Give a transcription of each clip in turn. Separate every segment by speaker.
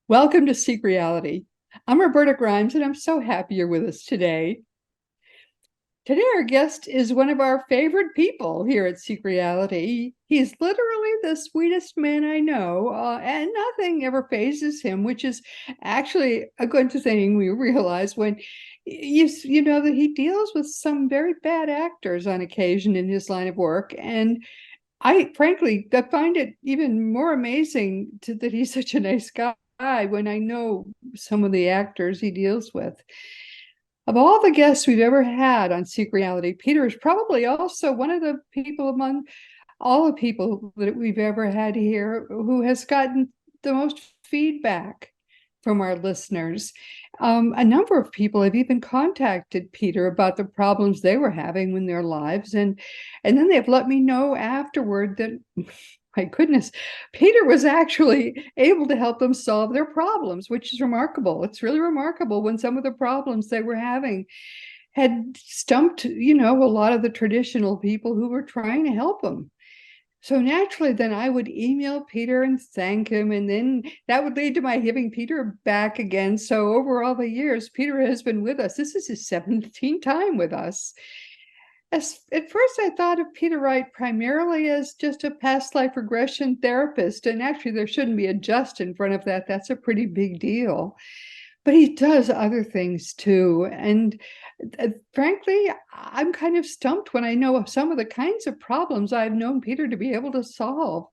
Speaker 1: Welcome to Seek Reality. I'm Roberta Grimes, and I'm so happy you're with us today. Today, our guest is one of our favorite people here at Seek Reality. He's literally the sweetest man I know, and nothing ever phases him, which is actually a good thing we realize when you know that he deals with some very bad actors on occasion in his line of work. And I frankly find it even more amazing that he's such a nice guy when I know some of the actors he deals with. Of all the guests we've ever had on Seek Reality, Peter is probably also one of the people among all the people that we've ever had here who has gotten the most feedback from our listeners. A number of people have even contacted Peter about the problems they were having in their lives, and then they've let me know afterward that, my goodness, Peter was actually able to help them solve their problems, which is remarkable. It's really remarkable when some of the problems they were having had stumped, a lot of the traditional people who were trying to help them. So naturally, then I would email Peter and thank him, and then that would lead to my giving Peter back again. So over all the years, Peter has been with us. This is his 17th time with us. At first, I thought of Peter Wright primarily as just a past life regression therapist, and actually there shouldn't be a just in front of that. That's a pretty big deal. But he does other things too. And frankly, I'm kind of stumped when I know of some of the kinds of problems I've known Peter to be able to solve.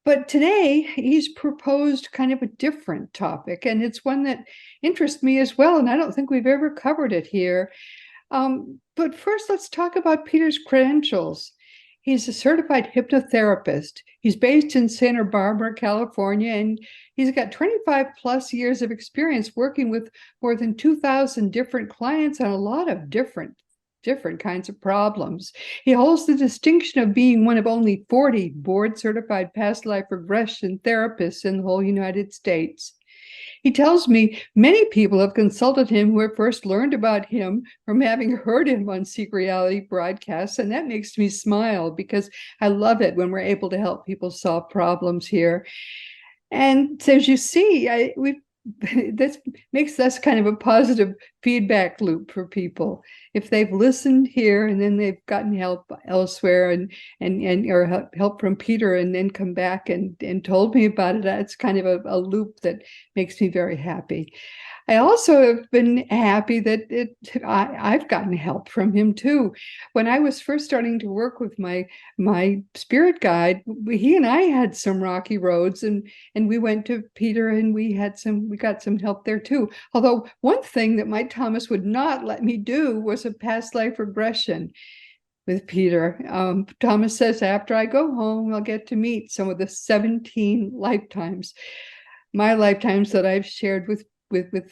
Speaker 1: But today, he's proposed kind of a different topic, and it's one that interests me as well. And I don't think we've ever covered it here. But first, let's talk about Peter's credentials. He's a certified hypnotherapist. He's based in Santa Barbara, California, and he's got 25 plus years of experience working with more than 2,000 different clients on a lot of different kinds of problems. He holds the distinction of being one of only 40 board-certified past life regression therapists in the whole United States. He tells me many people have consulted him who have first learned about him from having heard him on Seek Reality broadcasts, and that makes me smile because I love it when we're able to help people solve problems here. And so as you see, this makes us kind of a positive feedback loop for people. If they've listened here and then they've gotten help elsewhere and or help from Peter and then come back and told me about it, it's kind of a loop that makes me very happy. I also have been happy that I've gotten help from him too. When I was first starting to work with my spirit guide, he and I had some rocky roads, and we went to Peter and we got some help there too. Although one thing that my Thomas would not let me do was a past life regression with Peter. Thomas says after I go home, I'll get to meet some of the 17 lifetimes, my lifetimes that I've shared with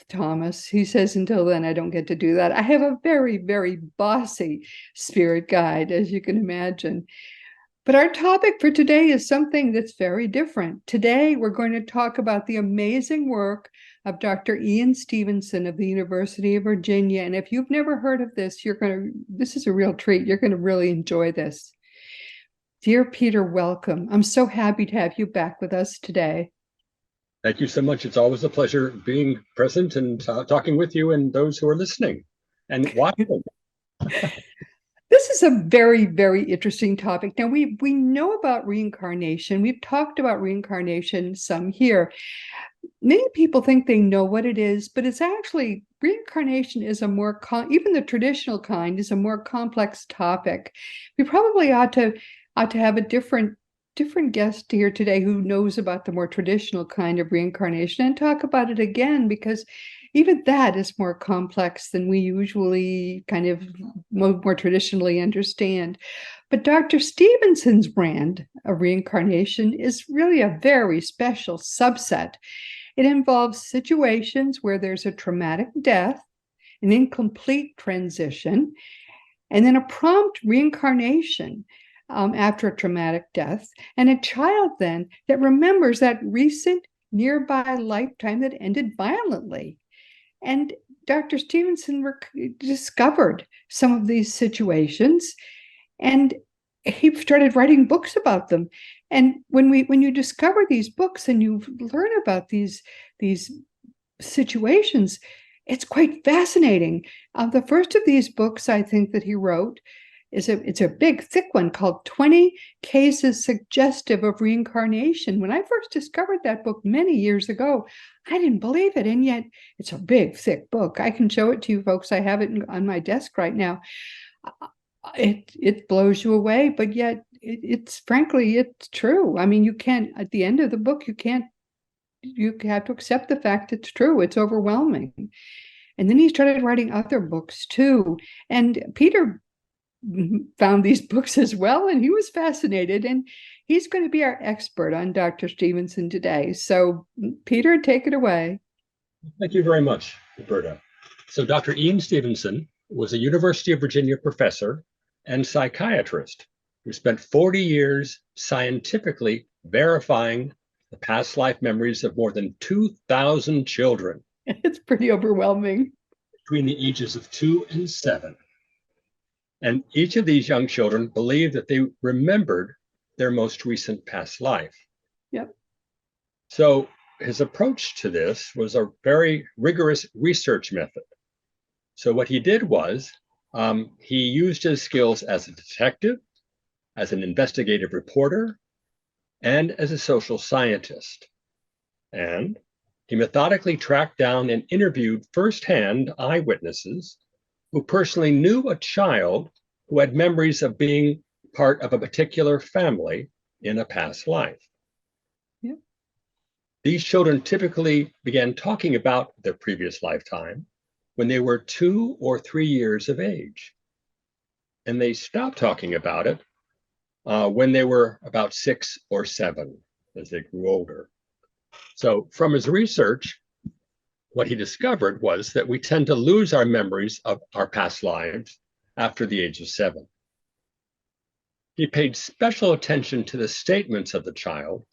Speaker 1: Thomas. He says until then I don't get to do that. I have a very, very bossy spirit guide, as you can imagine. But our topic for today is something that's very different. Today, we're going to talk about the amazing work of Dr. Ian Stevenson of the University of Virginia. And if you've never heard of this, this is a real treat. You're going to really enjoy this. Dear Peter, welcome. I'm so happy to have you back with us today.
Speaker 2: Thank you so much. It's always a pleasure being present and talking with you and those who are listening and watching.
Speaker 1: This is a very, very interesting topic. Now, we know about reincarnation. We've talked about reincarnation some here. Many people think they know what it is, but it's actually, reincarnation is a more, even the traditional kind is a more complex topic. We probably ought to have a different guest here today who knows about the more traditional kind of reincarnation and talk about it again, because even that is more complex than we usually kind of more traditionally understand. But Dr. Stevenson's brand of reincarnation is really a very special subset. It involves situations where there's a traumatic death, an incomplete transition, and then a prompt reincarnation after a traumatic death, and a child then that remembers that recent nearby lifetime that ended violently. And Dr. Stevenson discovered some of these situations, and he started writing books about them. And when you discover these books and you learn about these situations, it's quite fascinating. The first of these books I think that he wrote it's a big, thick one called 20 Cases Suggestive of Reincarnation. When I first discovered that book many years ago, I didn't believe it. And yet it's a big, thick book. I can show it to you folks. I have it on my desk right now. It blows you away, but yet it's frankly, it's true. I mean, you can't, at the end of the book, you have to accept the fact it's true. It's overwhelming. And then he started writing other books too. And Peter found these books as well, and he was fascinated, and he's going to be our expert on Dr. Stevenson today. So Peter, take it away.
Speaker 2: Thank you very much, Roberta. So Dr. Ian Stevenson was a University of Virginia professor and psychiatrist who spent 40 years scientifically verifying the past life memories of more than 2,000 children.
Speaker 1: It's pretty overwhelming.
Speaker 2: Between the ages of 2 and 7. And each of these young children believed that they remembered their most recent past life.
Speaker 1: Yep.
Speaker 2: So his approach to this was a very rigorous research method. So what he did was he used his skills as a detective, as an investigative reporter, and as a social scientist. And he methodically tracked down and interviewed firsthand eyewitnesses who personally knew a child who had memories of being part of a particular family in a past life.
Speaker 1: Yeah.
Speaker 2: These children typically began talking about their previous lifetime when they were 2 or 3 years of age. And they stopped talking about it when they were about 6 or 7, as they grew older. So from his research, what he discovered was that we tend to lose our memories of our past lives after the age of 7. He paid special attention to the statements of the child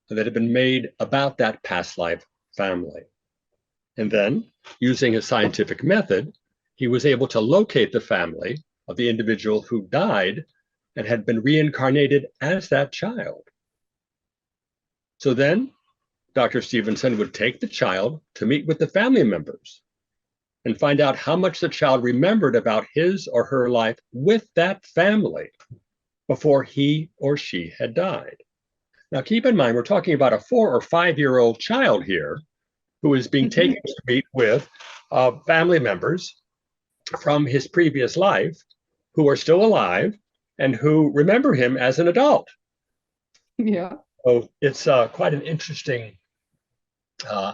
Speaker 2: that had been made about that past life family. And then, using his scientific method, he was able to locate the family of the individual who died and had been reincarnated as that child. So then, Dr. Stevenson would take the child to meet with the family members and find out how much the child remembered about his or her life with that family before he or she had died. Now, keep in mind, we're talking about a 4 or 5-year-old child here who is being taken to meet with family members from his previous life who are still alive and who remember him as an adult.
Speaker 1: Yeah.
Speaker 2: So it's quite an interesting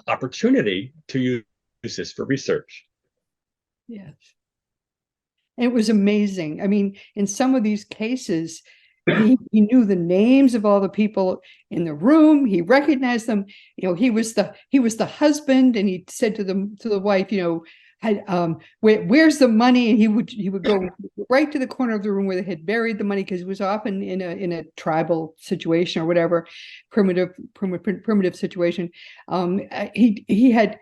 Speaker 2: opportunity to use this for research.
Speaker 1: Yes. And it was amazing. I mean, in some of these cases, he knew the names of all the people in the room. He recognized them. You know, he was the husband, and he said to the wife, you know, where's the money? And he would go right to the corner of the room where they had buried the money, because it was often in a tribal situation or whatever, primitive situation. He had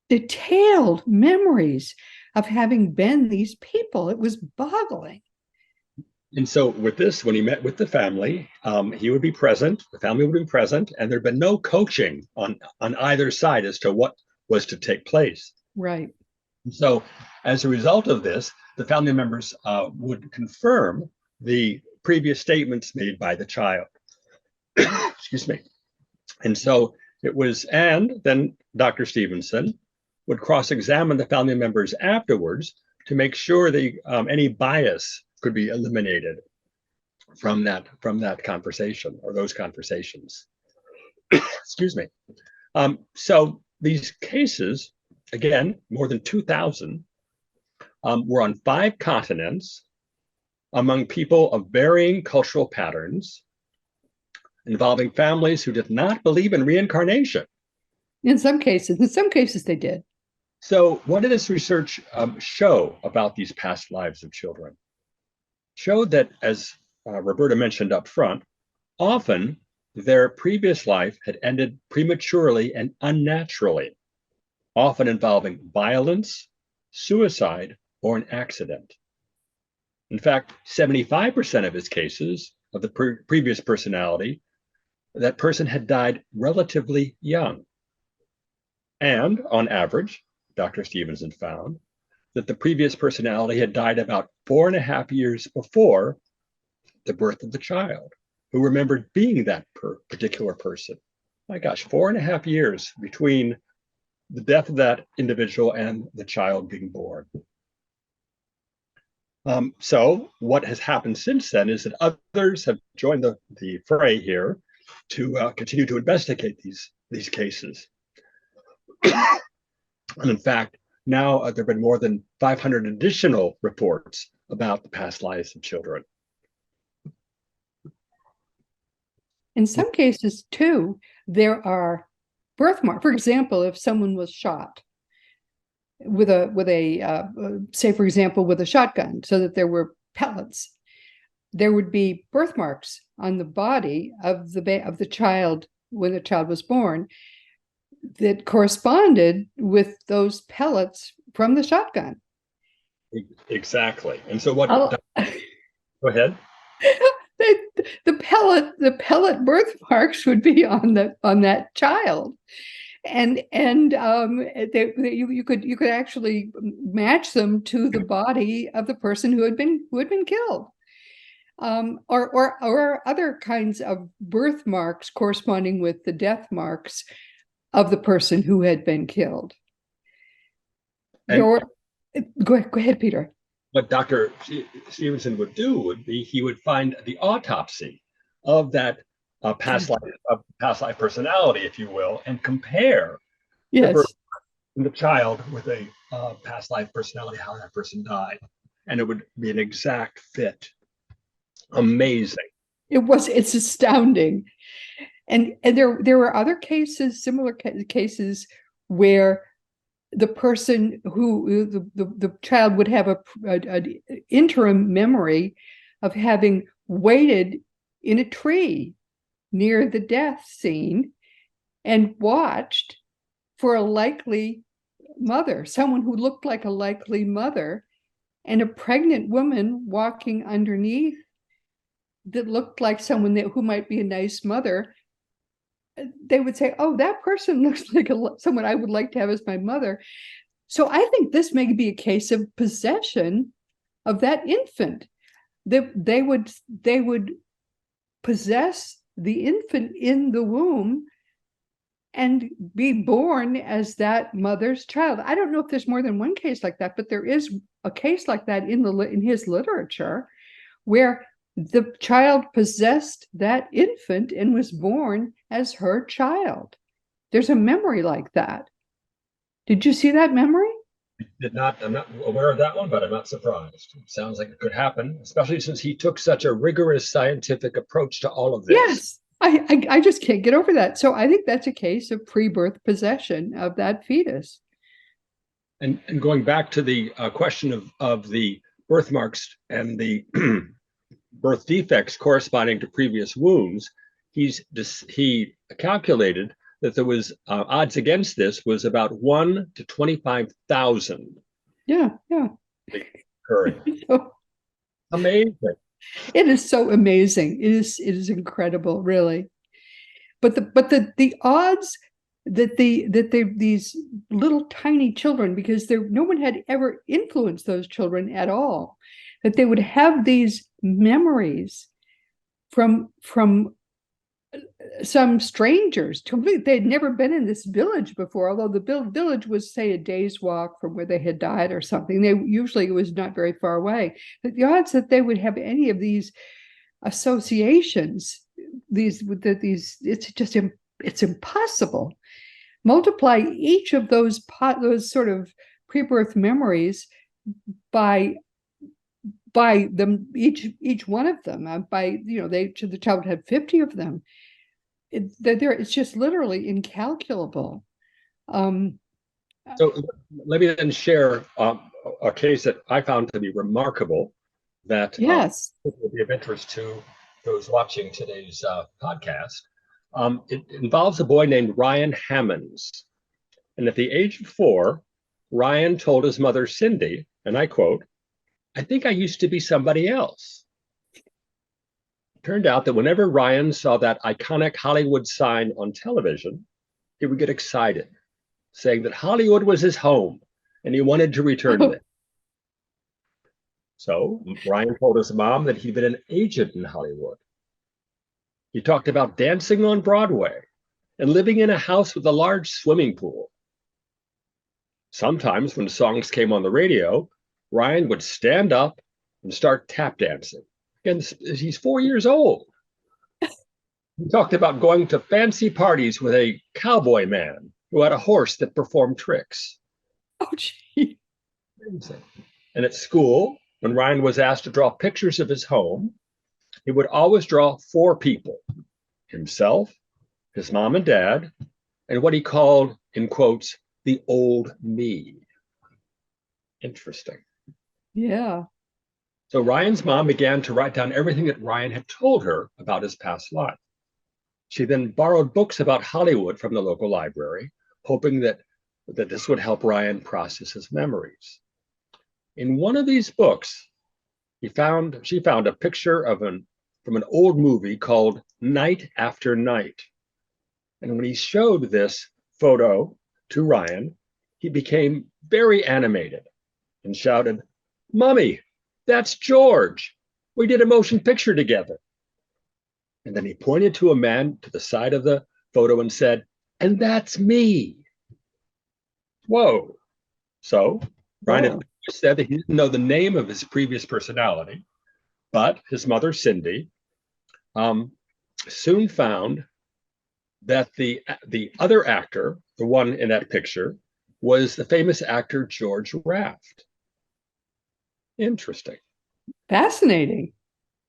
Speaker 1: detailed memories of having been these people. It was boggling.
Speaker 2: And so with this, when he met with the family, he would be present, the family would be present, and there'd been no coaching on either side as to what was to take place.
Speaker 1: Right.
Speaker 2: So as a result of this, the family members would confirm the previous statements made by the child. Excuse me. And so it was, and then Dr. Stevenson would cross-examine the family members afterwards to make sure that any bias could be eliminated from that conversation or those conversations. Excuse me. So these cases, again, more than 2,000, were on 5 continents among people of varying cultural patterns, involving families who did not believe in reincarnation.
Speaker 1: In some cases they did.
Speaker 2: So what did this research show about these past lives of children? Showed that, as Roberta mentioned up front, often their previous life had ended prematurely and unnaturally, often involving violence, suicide, or an accident. In fact, 75% of his cases of the previous personality that person had died relatively young. And on average, Dr. Stevenson found that the previous personality had died about 4.5 years before the birth of the child, who remembered being that particular person. My gosh, 4.5 years between the death of that individual and the child being born. So what has happened since then is that others have joined the fray here to continue to investigate these cases. And in fact, now there have been more than 500 additional reports about the past lives of children.
Speaker 1: In some cases, too, there are birthmarks. For example, if someone was shot with a say, for example, with a shotgun, so that there were pellets, there would be birthmarks on the body of the child when the child was born that corresponded with those pellets from the shotgun.
Speaker 2: Exactly. And so what?
Speaker 1: I'll,
Speaker 2: Go ahead.
Speaker 1: the pellet birthmarks would be on that child, and you could actually match them to the body of the person who had been killed, or other kinds of birthmarks corresponding with the death marks of the person who had been killed. Go ahead, Peter.
Speaker 2: What Dr. Stevenson would do would be he would find the autopsy of that past life personality, if you will, and compare the child with a past life personality, how that person died, and it would be an exact fit. Amazing.
Speaker 1: It's astounding. And there were other cases, similar cases, where the person the child would have an interim memory of having waited in a tree near the death scene and watched for a likely mother, someone who looked like a likely mother, and a pregnant woman walking underneath that looked like someone who might be a nice mother. They would say, "Oh, that person looks like someone I would like to have as my mother." So I think this may be a case of possession of that infant. They would possess the infant in the womb and be born as that mother's child. I don't know if there's more than one case like that, but there is a case like that in his literature, where the child possessed that infant and was born as her child. There's a memory like that. Did you see that memory?
Speaker 2: I'm not aware of that one, but I'm not surprised. It sounds like it could happen, especially since he took such a rigorous scientific approach to all of this.
Speaker 1: Yes, I just can't get over that. So I think that's a case of pre-birth possession of that fetus.
Speaker 2: And going back to the question of the birthmarks and the birth defects corresponding to previous wounds, he calculated that there was odds against this was about 1 to 25,000.
Speaker 1: Yeah.
Speaker 2: Occurring. So, amazing.
Speaker 1: It is so amazing. It is incredible, really. But the odds that these little tiny children, because no one had ever influenced those children at all, that they would have these memories from some strangers. They'd never been in this village before, although the village was, say, a day's walk from where they had died or something. It was not very far away. But the odds that they would have any of these associations, it's impossible. Multiply each of those sort of pre-birth memories by them, each one of them, the child had 50 of them. It's just literally incalculable.
Speaker 2: So let me then share a case that I found to be remarkable, that will be of interest to those watching today's podcast. It involves a boy named Ryan Hammonds. And at the age of 4, Ryan told his mother, Cindy, and I quote, "I think I used to be somebody else." Turned out that whenever Ryan saw that iconic Hollywood sign on television, he would get excited, saying that Hollywood was his home and he wanted to return
Speaker 1: Oh,
Speaker 2: there. So Ryan told his mom that he'd been an agent in Hollywood. He talked about dancing on Broadway and living in a house with a large swimming pool. Sometimes when songs came on the radio, Ryan would stand up and start tap dancing. And he's 4 years old. He talked about going to fancy parties with a cowboy man who had a horse that performed tricks.
Speaker 1: oh, gee.
Speaker 2: And at school, when Ryan was asked to draw pictures of his home, he would always draw four people: himself, his mom and dad, and what he called, in quotes, the old me. Interesting.
Speaker 1: Yeah.
Speaker 2: So Ryan's mom began to write down everything that Ryan had told her about his past life. She then borrowed books about Hollywood from the local library, hoping that this would help Ryan process his memories. In one of these books, she found a picture from an old movie called Night After Night. And when he showed this photo to Ryan, he became very animated and shouted, "Mommy, that's George. We did a motion picture together." And then he pointed to a man to the side of the photo and said, "And that's me." Whoa. So Ryan had said that he didn't know the name of his previous personality, but his mother, Cindy, soon found that the other actor, the one in that picture, was the famous actor George Raft. Interesting.
Speaker 1: Fascinating.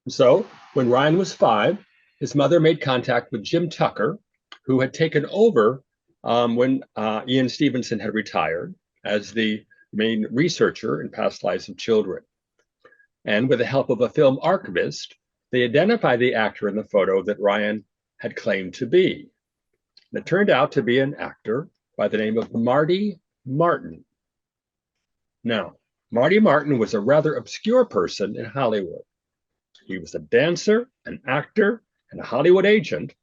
Speaker 2: So when Ryan was 5, his mother made contact with Jim Tucker, who had taken over when Ian Stevenson had retired as the main researcher in past lives of children. And with the help of a film archivist, they identified the actor in the photo that Ryan had claimed to be. And it turned out to be an actor by the name of Marty Martin. Now, Marty Martin was a rather obscure person in Hollywood. He was a dancer, an actor, and a Hollywood agent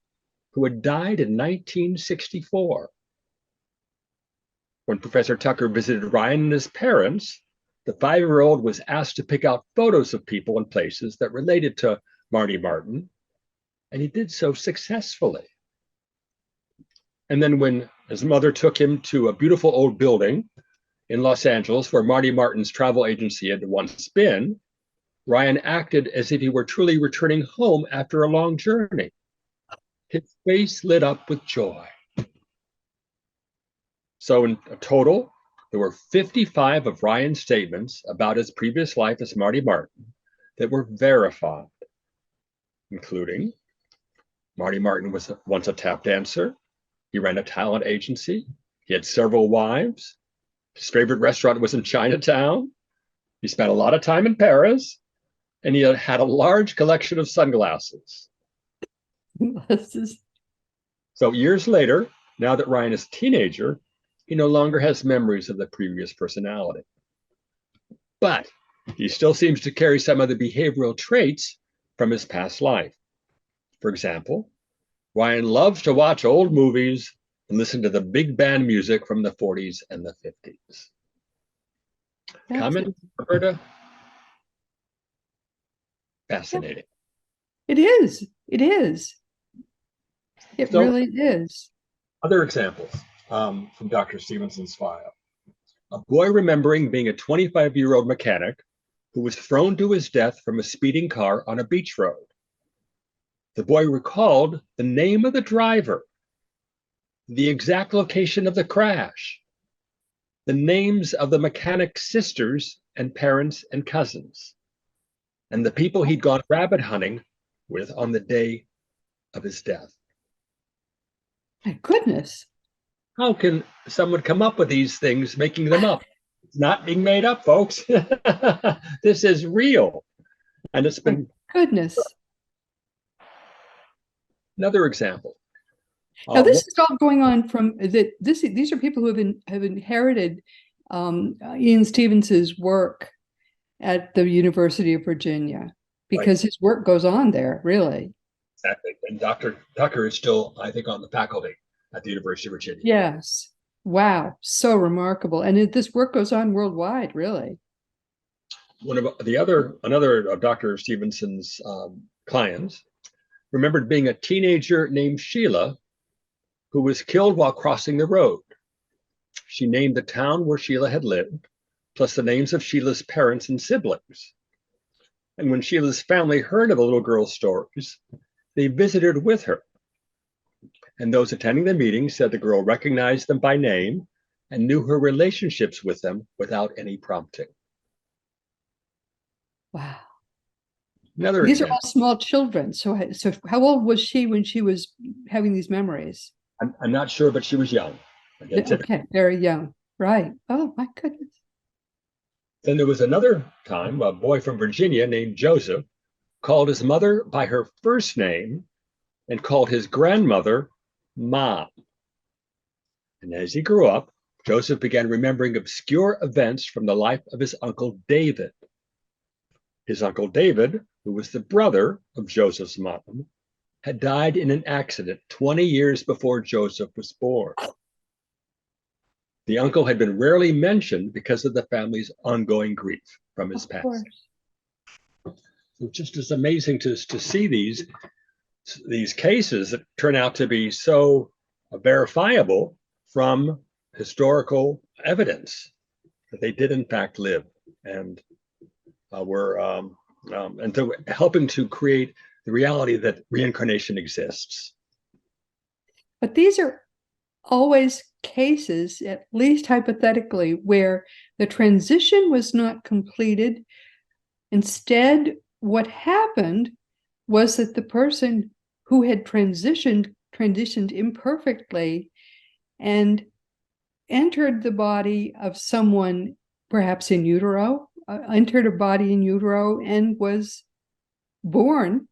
Speaker 2: who had died in 1964. When Professor Tucker visited Ryan and his parents, the 5-year-old was asked to pick out photos of people and places that related to Marty Martin, and he did so successfully. And then when his mother took him to a beautiful old building in Los Angeles where Marty Martin's travel agency had once been, Ryan acted as if he were truly returning home after a long journey. His face lit up with joy. So in total, there were 55 of Ryan's statements about his previous life as Marty Martin that were verified, including Marty Martin was once a tap dancer. He ran a talent agency. He had several wives. His favorite restaurant was in Chinatown. He spent a lot of time in Paris. And he had a large collection of sunglasses. So years later, now that Ryan is a teenager, he no longer has memories of the previous personality. But he still seems to carry some of the behavioral traits from his past life. For example, Ryan loves to watch old movies and listen to the big band music from the 40s and the 50s. Comment, Roberta? Fascinating.
Speaker 1: It is. It is. It
Speaker 2: So,
Speaker 1: really is.
Speaker 2: Other examples from Dr. Stevenson's file. A boy remembering being a 25-year-old mechanic who was thrown to his death from a speeding car on a beach road. The boy recalled the name of the driver, the exact location of the crash, the names of the mechanic's sisters and parents and cousins, and the people he'd gone rabbit hunting with on the day of his death.
Speaker 1: My goodness.
Speaker 2: How can someone come up with these things, making them up? It's not being made up, folks. This is real. And it's been...
Speaker 1: My goodness.
Speaker 2: Another example.
Speaker 1: Now, this is all going on from these are people who have inherited Ian Stevenson's work at the University of Virginia.
Speaker 2: Right.
Speaker 1: because his work goes on there, really.
Speaker 2: Exactly. And Dr. Tucker is still, I think, on the faculty at the University of Virginia.
Speaker 1: Yes. Wow. So remarkable. And this work goes on worldwide, really.
Speaker 2: One of the other, another of Dr. Stevenson's clients remembered being a teenager named Sheila who was killed while crossing the road. She named the town where Sheila had lived, plus the names of Sheila's parents and siblings. And when Sheila's family heard of the little girl's stories, they visited with her. And those attending the meeting said the girl recognized them by name and knew her relationships with them without any prompting.
Speaker 1: Wow.
Speaker 2: Another
Speaker 1: These are all
Speaker 2: example.
Speaker 1: small children. So how old was she when she was having these memories?
Speaker 2: I'm not sure, but she was young. Again,
Speaker 1: Okay, very young. Right. Oh my goodness.
Speaker 2: then there was another time a boy from Virginia named Joseph called his mother by her first name and called his grandmother Mom. And as he grew up, Joseph began remembering obscure events from the life of his uncle David. His uncle David, who was the brother of Joseph's mom, had died in an accident 20 years before Joseph was born. The uncle had been rarely mentioned because of the family's ongoing grief from his
Speaker 1: Of
Speaker 2: past.
Speaker 1: course.
Speaker 2: So just as amazing to see these cases that turn out to be so verifiable from historical evidence that they did in fact live and were and to helping to create the reality that reincarnation exists.
Speaker 1: But these are always cases, at least hypothetically, where the transition was not completed. Instead, what happened was that the person who had transitioned imperfectly and entered the body of someone, perhaps in utero, entered a body in utero and was born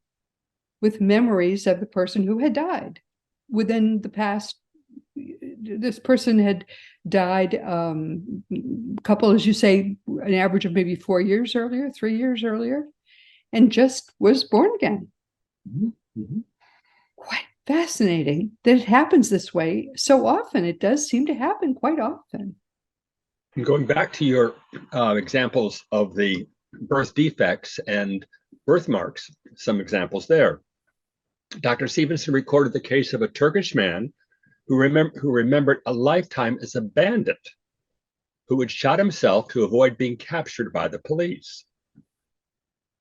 Speaker 1: with memories of the person who had died within the past. This person had died a couple, as you say, an average of maybe 4 years earlier, 3 years earlier, and just was born again.
Speaker 2: Mm-hmm. Mm-hmm.
Speaker 1: Quite fascinating that it happens this way so often. It does seem to happen quite often.
Speaker 2: And going back to your examples of the birth defects and birthmarks, some examples there. Dr. Stevenson recorded the case of a Turkish man who remembered a lifetime as a bandit who had shot himself to avoid being captured by the police.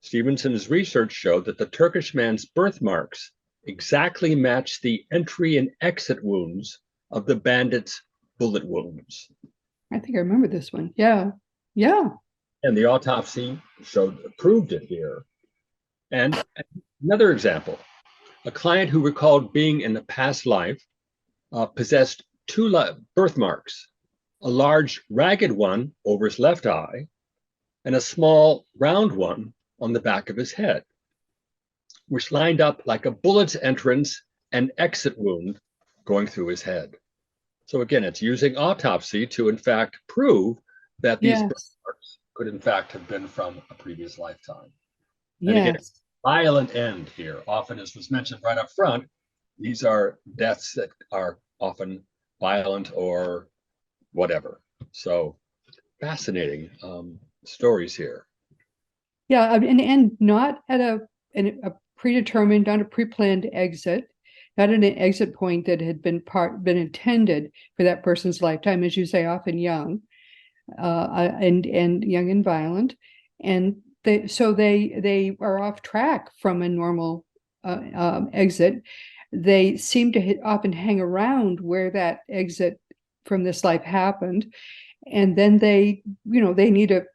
Speaker 2: Stevenson's research showed that the Turkish man's birthmarks exactly matched the entry and exit wounds of the bandit's bullet wounds.
Speaker 1: I think I remember this one. Yeah. Yeah.
Speaker 2: And the autopsy proved it here. And another example, a client who recalled being in a past life possessed two birthmarks, a large ragged one over his left eye and a small round one on the back of his head, which lined up like a bullet's entrance and exit wound going through his head. So again, it's using autopsy to in fact prove that these birthmarks could in fact have been from a previous lifetime. And again, violent end here. Often, as was mentioned right up front, these are deaths that are often violent or whatever. So fascinating stories here.
Speaker 1: Yeah, and not at a predetermined, not a pre-planned exit, not at an exit point that had been intended for that person's lifetime, as you say, often young, and young and violent, and they are off track from a normal exit. They seem to often hang around where that exit from this life happened, and then they need a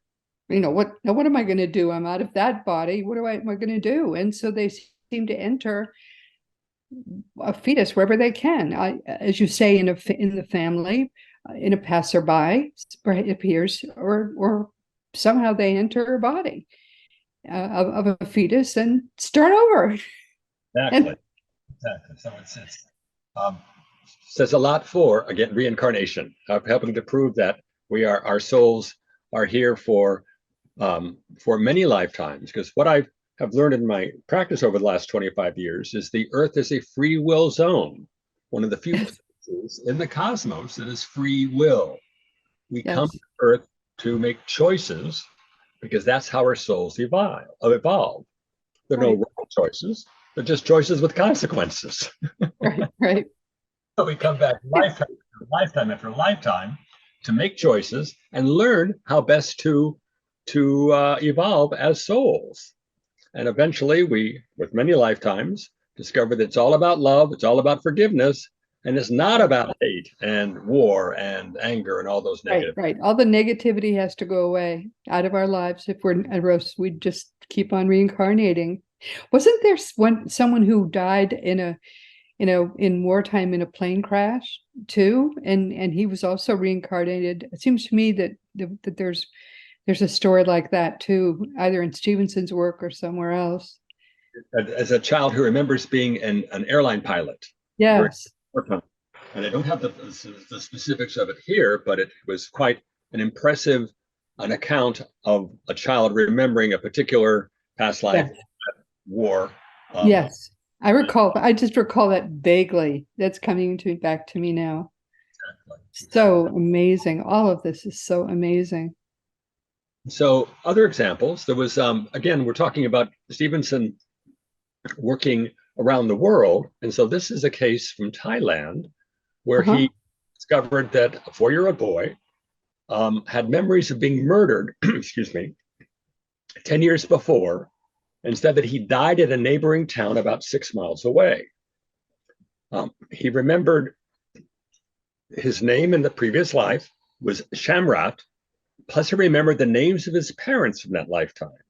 Speaker 1: what am I going to do? I'm out of that body. What am I going to do? And so they seem to enter a fetus wherever they can, as you say, in the family, in a passerby, it appears, or somehow they enter a body of a fetus and start over.
Speaker 2: Exactly. So it's says a lot for, again, reincarnation, helping to prove that our souls are here for many lifetimes. Because what I've have learned in my practice over the last 25 years is the Earth is a free will zone, one of the few
Speaker 1: Yes.
Speaker 2: places in the cosmos that is free will. We come to
Speaker 1: Yes.
Speaker 2: Earth to make choices because that's how our souls evolve. There are no
Speaker 1: Right.
Speaker 2: wrong choices, they're just choices with consequences.
Speaker 1: Right. Right.
Speaker 2: So we come back lifetime after lifetime to make choices and learn how best to evolve as souls. And eventually, we, with many lifetimes, discover that it's all about love, it's all about forgiveness, and it's not about hate and war and anger and all those
Speaker 1: Right,
Speaker 2: negative.
Speaker 1: right. All the negativity has to go away out of our lives if we're or else we just keep on reincarnating. Wasn't there someone who died in a in wartime in a plane crash too, and he was also reincarnated? It seems to me that that there's a story like that too, either in Stevenson's work or somewhere else.
Speaker 2: As a child who remembers being an airline pilot during
Speaker 1: Yes.
Speaker 2: wartime, and I don't have the specifics of it here, but it was quite an impressive an account of a child remembering a particular past life
Speaker 1: Yes.
Speaker 2: war. Um,
Speaker 1: Yes. I just recall that vaguely. That's coming back to me now. So amazing. All of this is so amazing.
Speaker 2: so other examples, there was again, we're talking about Stevenson working around the world, and so this is a case from Thailand where
Speaker 1: Uh-huh.
Speaker 2: he discovered that a 4-year-old boy had memories of being murdered, excuse me, 10 years before, and said that he died at a neighboring town about 6 miles away. He remembered his name in the previous life was Shamrat, plus he remembered the names of his parents from that lifetime.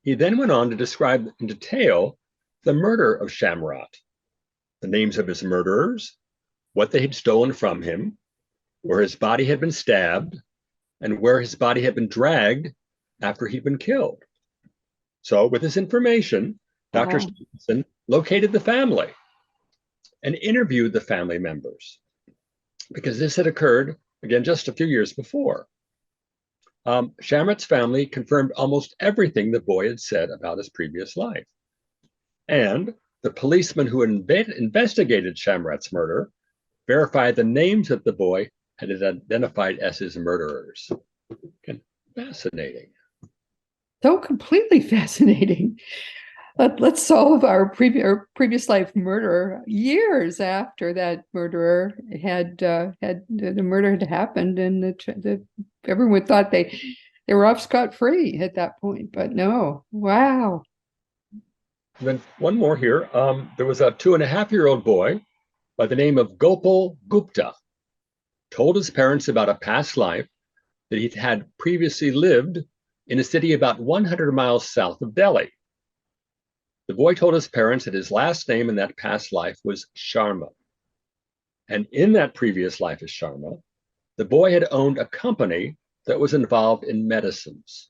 Speaker 2: He then went on to describe in detail the murder of Shamrat, the names of his murderers, what they had stolen from him, where his body had been stabbed, and where his body had been dragged after he'd been killed. So, with this information, Dr.
Speaker 1: Wow.
Speaker 2: Stevenson located the family and interviewed the family members because this had occurred, again, just a few years before. Shamrat's family confirmed almost everything the boy had said about his previous life. And the policeman who investigated Shamrat's murder verified the names that the boy had identified as his murderers. Again, fascinating.
Speaker 1: So completely fascinating. Let's solve our previous life murder years after that murderer had the murder had happened, and everyone thought they were off scot-free at that point, but no. Wow.
Speaker 2: Then one more here. There was a 2.5-year-old boy by the name of Gopal Gupta, told his parents about a past life that he had previously lived in a city about 100 miles south of Delhi. The boy told his parents that his last name in that past life was Sharma. And in that previous life as Sharma, the boy had owned a company that was involved in medicines.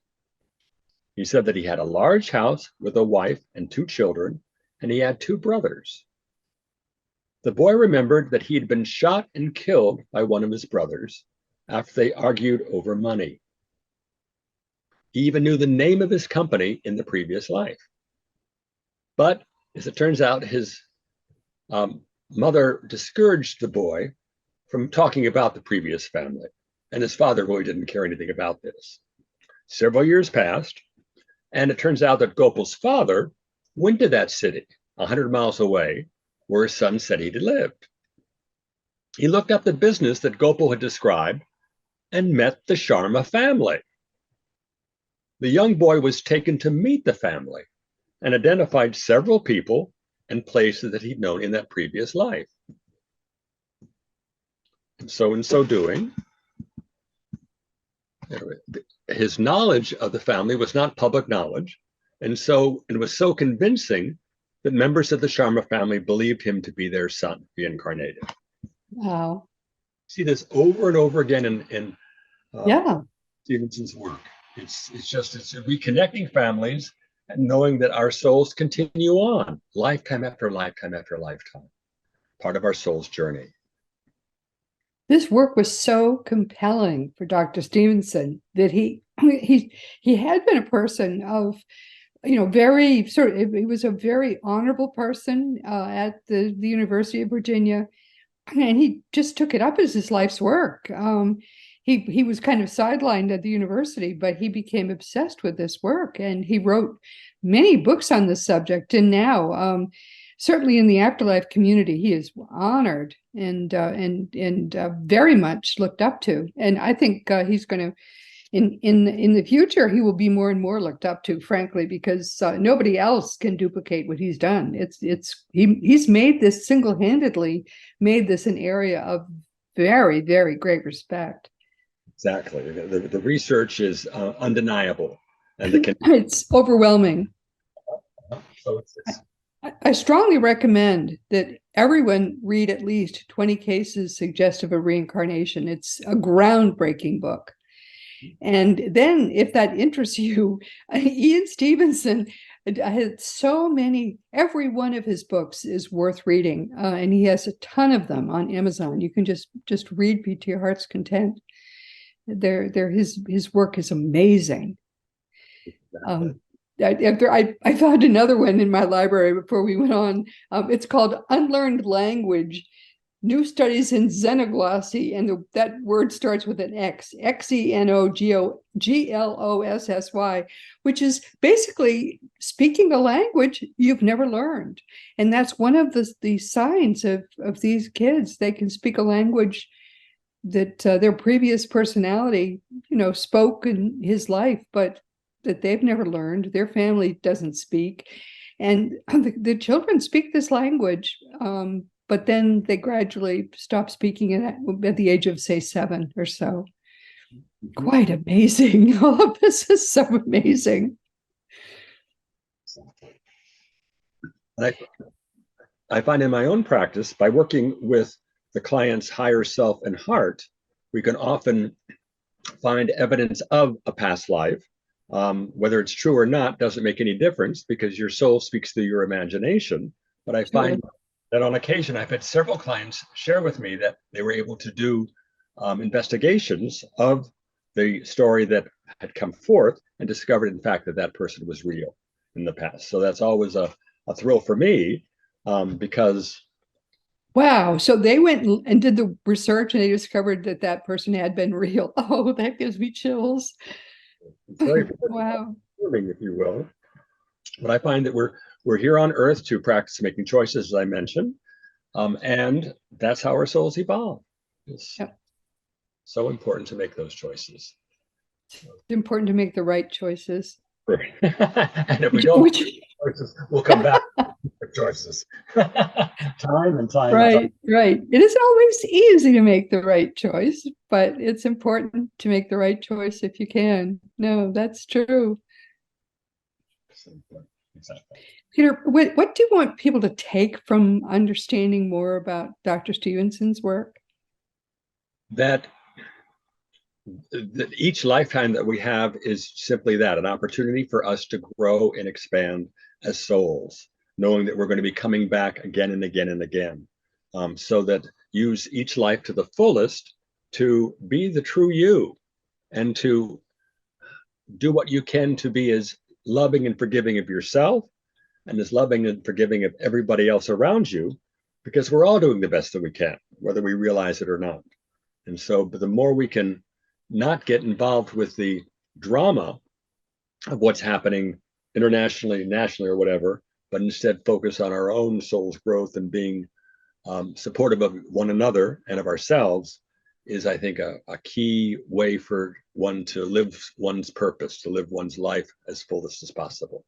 Speaker 2: He said that he had a large house with a wife and 2 children, and he had 2 brothers. The boy remembered that he had been shot and killed by one of his brothers after they argued over money. He even knew the name of his company in the previous life. But as it turns out, his mother discouraged the boy from talking about the previous family, and his father really didn't care anything about this. Several years passed, and it turns out that Gopal's father went to that city 100 miles away where his son said he'd lived. He looked up the business that Gopal had described and met the Sharma family. The young boy was taken to meet the family and identified several people and places that he'd known in that previous life. And so, in so doing, his knowledge of the family was not public knowledge, and so it was so convincing that members of the Sharma family believed him to be their son, reincarnated.
Speaker 1: Wow.
Speaker 2: See this over and over again in
Speaker 1: Yeah.
Speaker 2: Stevenson's work. It's reconnecting families and knowing that our souls continue on, lifetime after lifetime after lifetime, part of our soul's journey.
Speaker 1: This work was so compelling for Dr. Stevenson that he he had been a person of very sort of, he was a very honorable person at the University of Virginia, and he just took it up as his life's work. He was kind of sidelined at the university, but he became obsessed with this work, and he wrote many books on the subject. And now, certainly in the afterlife community, he is honored and very much looked up to. And I think he's going to, in the future, he will be more and more looked up to, frankly, because nobody else can duplicate what he's done. He's made this single-handedly, made this an area of very, very great respect.
Speaker 2: Exactly. The research is undeniable, and
Speaker 1: it's overwhelming.
Speaker 2: So
Speaker 1: I strongly recommend that everyone read at least 20 cases suggestive of reincarnation. It's a groundbreaking book. And then if that interests you, Ian Stevenson had so many, every one of his books is worth reading. And he has a ton of them on Amazon. You can just read to your heart's content. His work is amazing. I found another one in my library before we went on. It's called Unlearned Language, New Studies in Xenoglossy, and that word starts with an X, Xenoglossy, which is basically speaking a language you've never learned. And that's one of the signs of these kids. They can speak a language that their previous personality, spoke in his life, but that they've never learned. Their family doesn't speak. And the children speak this language, but then they gradually stop speaking it at the age of, say, 7 or so. Mm-hmm. Quite amazing. All of this is so amazing.
Speaker 2: I find in my own practice, by working with the client's higher self and heart, we can often find evidence of a past life. Whether it's true or not doesn't make any difference, because your soul speaks through your imagination. But I find that on occasion, I've had several clients share with me that they were able to do investigations of the story that had come forth and discovered, in fact, that person was real in the past. So that's always a thrill for me, because...
Speaker 1: Wow. So they went and did the research and they discovered that person had been real. Oh, that gives me chills.
Speaker 2: It's very
Speaker 1: wow.
Speaker 2: If you will. But I find that we're here on Earth to practice making choices, as I mentioned, and that's how our souls evolve. It's so important to make those choices.
Speaker 1: It's important to make the right choices.
Speaker 2: Right. And if we don't choices, we'll come back to choices. Time and time.
Speaker 1: Right. It isn't always easy to make the right choice, but it's important to make the right choice if you can. No, that's true.
Speaker 2: Exactly.
Speaker 1: Peter, what do you want people to take from understanding more about Dr. Stevenson's work?
Speaker 2: That each lifetime that we have is simply that, an opportunity for us to grow and expand as souls, knowing that we're going to be coming back again and again and again. So that use each life to the fullest to be the true you, and to do what you can to be as loving and forgiving of yourself, and as loving and forgiving of everybody else around you, because we're all doing the best that we can, whether we realize it or not. And so, but the more we can not get involved with the drama of what's happening internationally, nationally, or whatever, but instead focus on our own soul's growth and being supportive of one another and of ourselves, is, I think, a key way for one to live one's purpose, to live one's life as fullest as possible.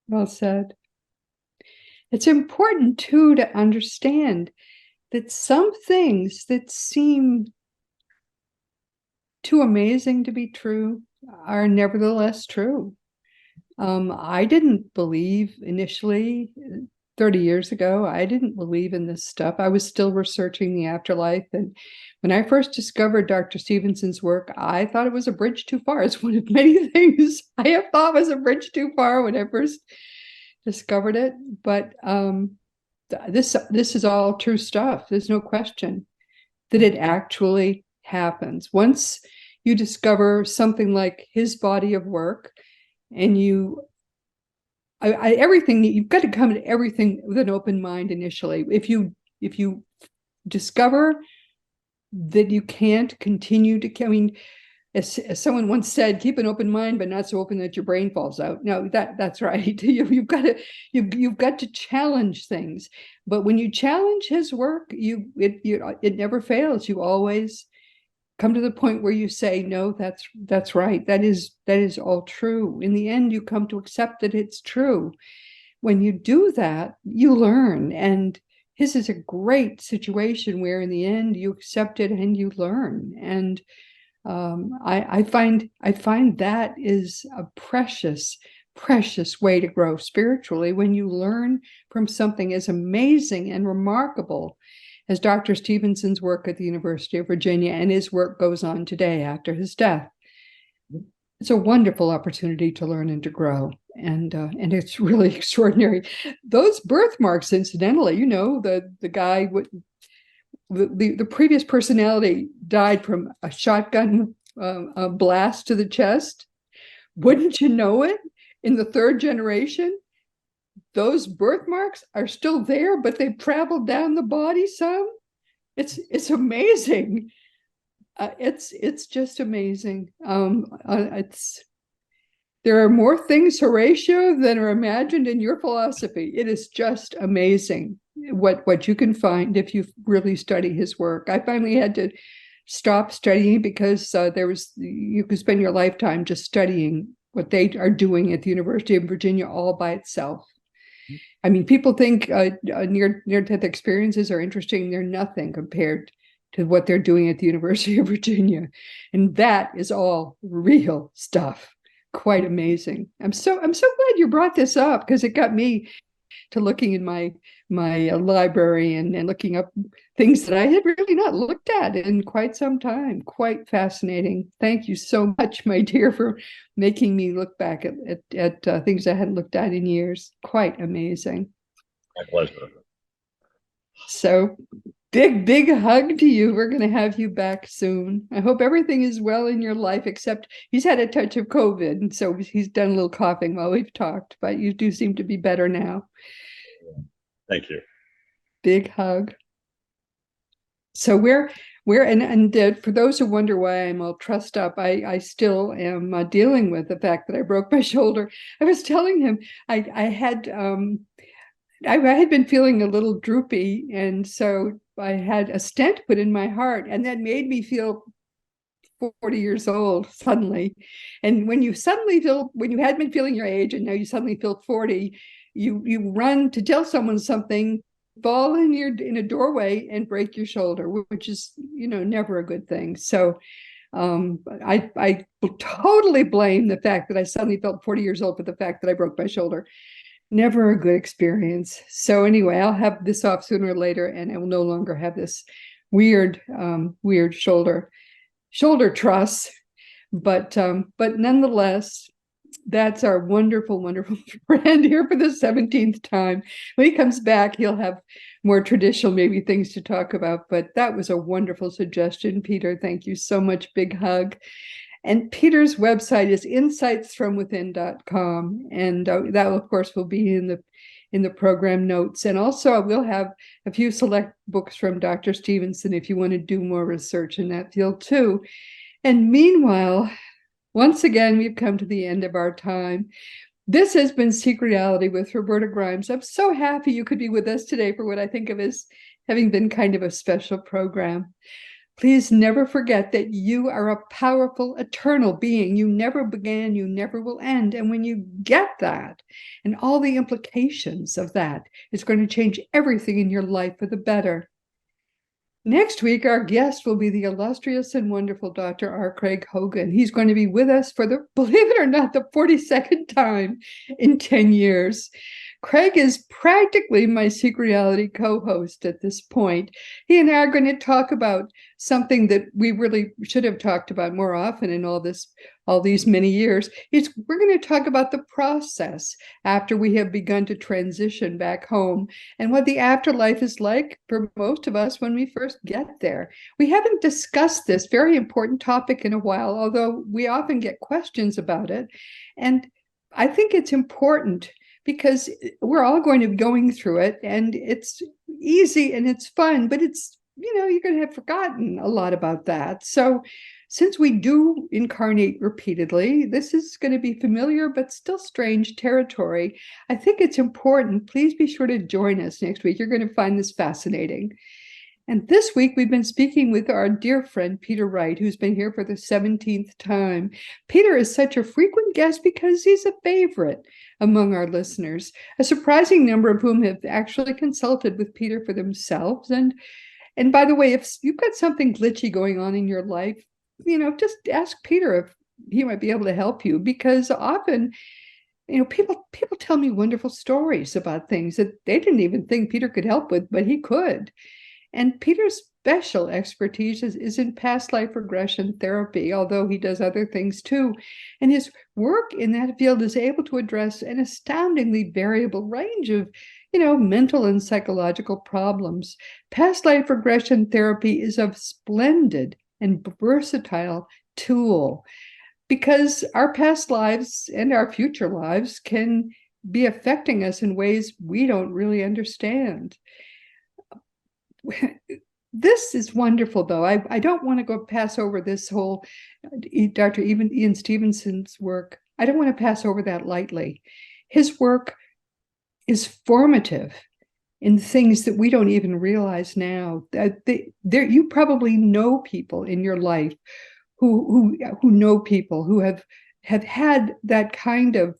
Speaker 1: Well said. It's important, too, to understand that some things that seem too amazing to be true are nevertheless true. I didn't believe initially, 30 years ago, I didn't believe in this stuff. I was still researching the afterlife. And when I first discovered Dr. Stevenson's work, I thought it was a bridge too far. It's one of many things I have thought was a bridge too far when I first discovered it. But this is all true stuff. There's no question that it actually happens. Once you discover something like his body of work, and you everything, you've got to come to everything with an open mind initially. If you discover that you can't continue to, I mean, as someone once said, keep an open mind, but not so open that your brain falls out. No, that's right. You've got to challenge things. But when you challenge his work, it never fails. You always come to the point where you say, no, that's right. That is all true. In the end, you come to accept that it's true. When you do that, you learn. And his is a great situation where in the end you accept it and you learn. And I find that is a precious way to grow spiritually, when you learn from something as amazing and remarkable as Dr. Stevenson's work at the University of Virginia, and his work goes on today after his death. It's a wonderful opportunity to learn and to grow, and it's really extraordinary. Those birthmarks, incidentally, the guy with the previous personality died from a shotgun blast to the chest. Wouldn't you know it? In the third generation, those birthmarks are still there, but they've traveled down the body some. It's amazing. It's just amazing. There are more things, Horatio, than are imagined in your philosophy. It is just amazing what you can find if you really study his work. I finally had to stop studying because you could spend your lifetime just studying what they are doing at the University of Virginia all by itself. I mean, people think near-death experiences are interesting. They're nothing compared to what they're doing at the University of Virginia, and that is all real stuff. Quite amazing. I'm so glad you brought this up, because it got me to looking in my library and looking up things that I had really not looked at in quite some time. Quite fascinating. Thank you so much, my dear, for making me look back at things I hadn't looked at in years. Quite amazing.
Speaker 2: My pleasure.
Speaker 1: So big hug to you. We're going to have you back soon. I hope everything is well in your life, except he's had a touch of COVID, and so he's done a little coughing while we've talked, but you do seem to be better now.
Speaker 2: Thank you.
Speaker 1: Big hug. So we're for those who wonder why I'm all trussed up, I still am dealing with the fact that I broke my shoulder. I was telling him I had been feeling a little droopy, and so I had a stent put in my heart, and that made me feel 40 years old suddenly. And when you had been feeling your age and now you suddenly feel 40, you run to tell someone something, fall in a doorway and break your shoulder, which is never a good thing. So I totally blame the fact that I suddenly felt 40 years old for the fact that I broke my shoulder. Never a good experience. So anyway, I'll have this off sooner or later, and I will no longer have this weird shoulder truss. But nonetheless, that's our wonderful friend here for the 17th time. When he comes back, he'll have more traditional maybe things to talk about. But that was a wonderful suggestion, Peter. Thank you so much. Big hug. And Peter's website is insightsfromwithin.com, and that, of course, will be in the program notes. And also, we'll have a few select books from Dr. Stevenson if you want to do more research in that field too. And meanwhile, once again, we've come to the end of our time. This has been Seek Reality with Roberta Grimes. I'm so happy you could be with us today for what I think of as having been kind of a special program. Please never forget that you are a powerful, eternal being. You never began, you never will end. And when you get that, and all the implications of that, it's going to change everything in your life for the better. Next week, our guest will be the illustrious and wonderful Dr. R. Craig Hogan. He's going to be with us for believe it or not, the 42nd time in 10 years. Craig is practically my Seek Reality co-host at this point. He and I are going to talk about something that we really should have talked about more often in all these many years. We're going to talk about the process after we have begun to transition back home, and what the afterlife is like for most of us when we first get there. We haven't discussed this very important topic in a while, although we often get questions about it. And I think it's important because we're all going to be going through it, and it's easy and it's fun, but it's, you're going to have forgotten a lot about that. So since we do incarnate repeatedly, this is going to be familiar but still strange territory. I think it's important. Please be sure to join us next week. You're going to find this fascinating. And this week, we've been speaking with our dear friend, Peter Wright, who's been here for the 17th time. Peter is such a frequent guest because he's a favorite among our listeners, a surprising number of whom have actually consulted with Peter for themselves. And by the way, if you've got something glitchy going on in your life, just ask Peter if he might be able to help you, because often, people tell me wonderful stories about things that they didn't even think Peter could help with, but he could. And Peter's special expertise is in past life regression therapy, although he does other things too. And his work in that field is able to address an astoundingly variable range of, mental and psychological problems. Past life regression therapy is a splendid and versatile tool, because our past lives and our future lives can be affecting us in ways we don't really understand. This is wonderful, though. I don't want to pass over this whole Dr. Ian Stevenson's work. I don't want to pass over that lightly. His work is formative in things that we don't even realize now. You probably know people in your life who know people who have had that kind of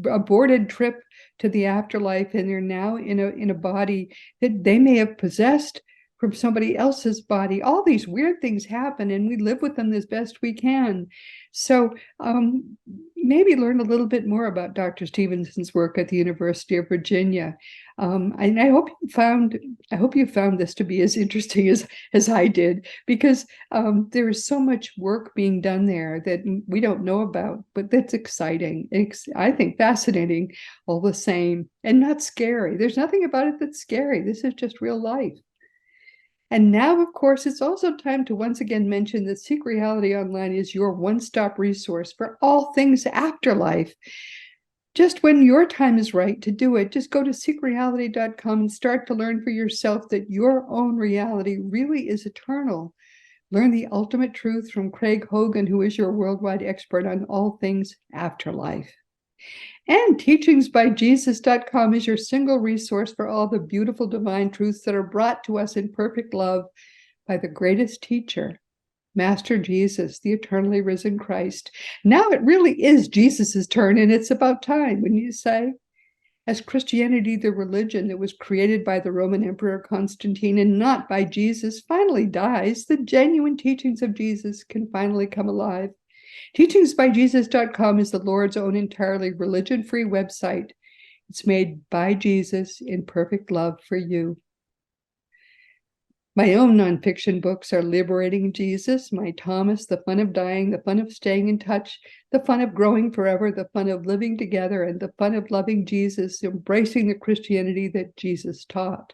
Speaker 1: aborted trip to the afterlife, and they're now in a body that they may have possessed from somebody else's body. All these weird things happen, and we live with them as best we can. So maybe learn a little bit more about Dr. Stevenson's work at the University of Virginia. And I hope you found this to be as interesting as I did, because there is so much work being done there that we don't know about, but that's exciting. I think fascinating all the same, and not scary. There's nothing about it that's scary. This is just real life. And now, of course, it's also time to once again mention that Seek Reality Online is your one-stop resource for all things afterlife. Just when your time is right to do it, just go to seekreality.com and start to learn for yourself that your own reality really is eternal. Learn the ultimate truth from Craig Hogan, who is your worldwide expert on all things afterlife. And teachingsbyjesus.com is your single resource for all the beautiful divine truths that are brought to us in perfect love by the greatest teacher, Master Jesus, the eternally risen Christ. Now it really is Jesus's turn, and it's about time, wouldn't you say? As Christianity, the religion that was created by the Roman Emperor Constantine and not by Jesus, finally dies, the genuine teachings of Jesus can finally come alive. Teachingsbyjesus.com is the Lord's own entirely religion-free website. It's made by Jesus in perfect love for you. My own nonfiction books are Liberating Jesus, My Thomas, The Fun of Dying, The Fun of Staying in Touch, The Fun of Growing Forever, The Fun of Living Together, and The Fun of Loving Jesus, Embracing the Christianity that Jesus taught.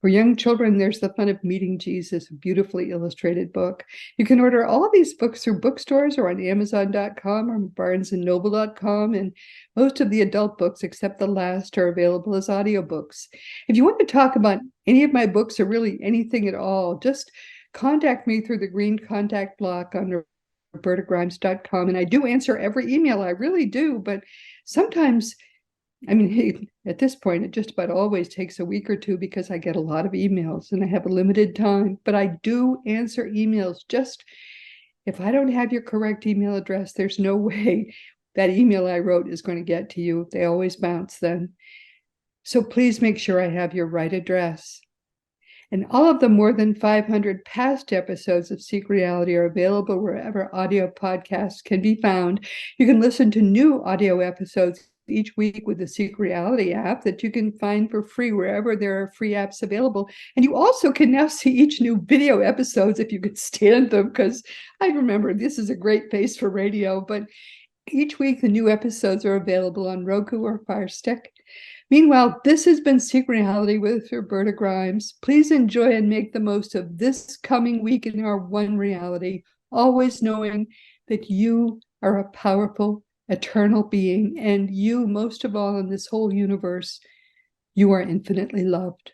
Speaker 1: For young children, there's The Fun of Meeting Jesus, a beautifully illustrated book. You can order all these books through bookstores or on Amazon.com or BarnesandNoble.com, and most of the adult books, except the last, are available as audiobooks. If you want to talk about any of my books or really anything at all, just contact me through the green contact block on robertagrimes.com, and I do answer every email. I really do, but sometimes, at this point, it just about always takes a week or two because I get a lot of emails and I have a limited time, but I do answer emails. Just if I don't have your correct email address, there's no way that email I wrote is going to get to you. They always bounce then. So please make sure I have your right address. And all of the more than 500 past episodes of Seek Reality are available wherever audio podcasts can be found. You can listen to new audio episodes each week with the Seek Reality app that you can find for free wherever there are free apps available. And you also can now see each new video episodes if you could stand them, because I remember this is a great place for radio, but each week the new episodes are available on Roku or Fire Stick. Meanwhile, this has been Seek Reality with Roberta Grimes. Please enjoy and make the most of this coming week in our one reality, always knowing that you are a powerful, eternal being, and you, most of all in this whole universe, you are infinitely loved.